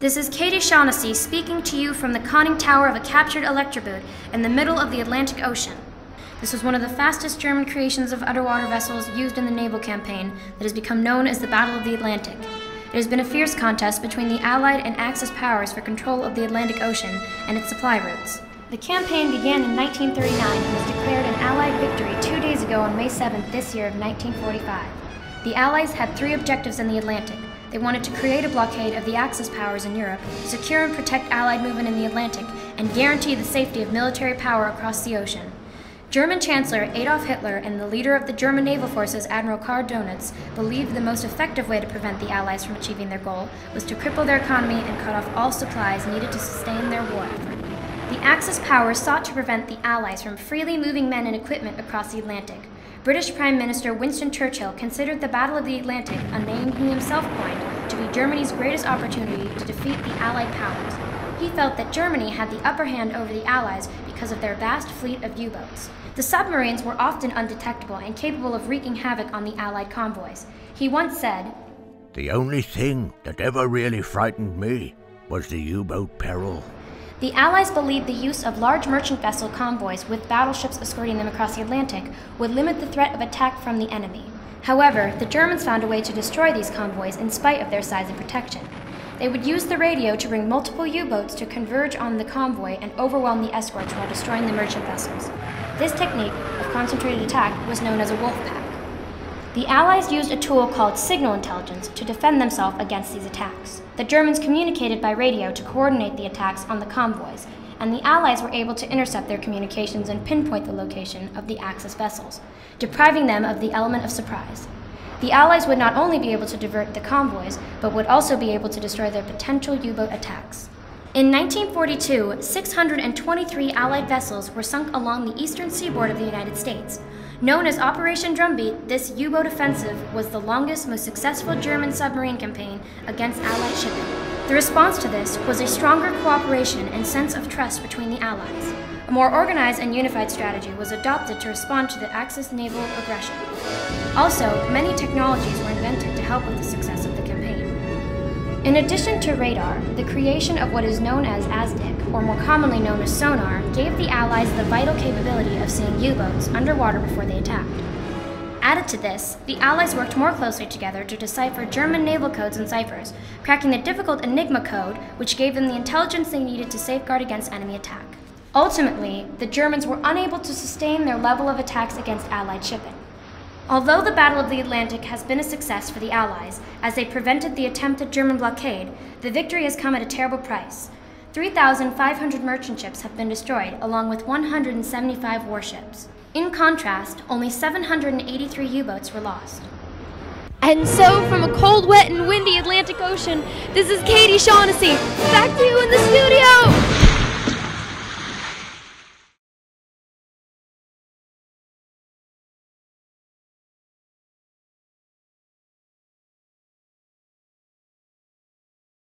This is Katie.mov speaking to you from the conning tower of a captured Electroboot in the middle of the Atlantic Ocean. This was one of the fastest German creations of underwater vessels used in the naval campaign that has become known as the Battle of the Atlantic. It has been a fierce contest between the Allied and Axis powers for control of the Atlantic Ocean and its supply routes. The campaign began in 1939 and was declared an Allied victory 2 days ago on May 7th this year of 1945. The Allies had 3 objectives in the Atlantic. They wanted to create a blockade of the Axis powers in Europe, secure and protect Allied movement in the Atlantic, and guarantee the safety of military power across the ocean. German Chancellor Adolf Hitler and the leader of the German naval forces, Admiral Karl Donitz, believed the most effective way to prevent the Allies from achieving their goal was to cripple their economy and cut off all supplies needed to sustain their war effort. The Axis powers sought to prevent the Allies from freely moving men and equipment across the Atlantic. British Prime Minister Winston Churchill considered the Battle of the Atlantic, a name he himself coined, to be Germany's greatest opportunity to defeat the Allied powers. He felt that Germany had the upper hand over the Allies because of their vast fleet of U-boats. The submarines were often undetectable and capable of wreaking havoc on the Allied convoys. He once said, "The only thing that ever really frightened me was the U-boat peril." The Allies believed the use of large merchant vessel convoys with battleships escorting them across the Atlantic would limit the threat of attack from the enemy. However, the Germans found a way to destroy these convoys in spite of their size and protection. They would use the radio to bring multiple U-boats to converge on the convoy and overwhelm the escorts while destroying the merchant vessels. This technique of concentrated attack was known as a wolf pack. The Allies used a tool called signal intelligence to defend themselves against these attacks. The Germans communicated by radio to coordinate the attacks on the convoys, and the Allies were able to intercept their communications and pinpoint the location of the Axis vessels, depriving them of the element of surprise. The Allies would not only be able to divert the convoys, but would also be able to destroy their potential U-boat attacks. In 1942, 623 Allied vessels were sunk along the eastern seaboard of the United States. Known as Operation Drumbeat, this U-boat offensive was the longest, most successful German submarine campaign against Allied shipping. The response to this was a stronger cooperation and sense of trust between the Allies. A more organized and unified strategy was adopted to respond to the Axis naval aggression. Also, many technologies were invented to help with the success of the campaign. In addition to radar, the creation of what is known as ASDIC, or more commonly known as sonar, gave the Allies the vital capability of seeing U-boats underwater before they attacked. Added to this, the Allies worked more closely together to decipher German naval codes and ciphers, cracking the difficult Enigma code, which gave them the intelligence they needed to safeguard against enemy attack. Ultimately, the Germans were unable to sustain their level of attacks against Allied shipping. Although the Battle of the Atlantic has been a success for the Allies, as they prevented the attempted German blockade, the victory has come at a terrible price. 3,500 merchant ships have been destroyed, along with 175 warships. In contrast, only 783 U-boats were lost. And so, from a cold, wet, and windy Atlantic Ocean, this is Katie.mov. Back to you in the studio!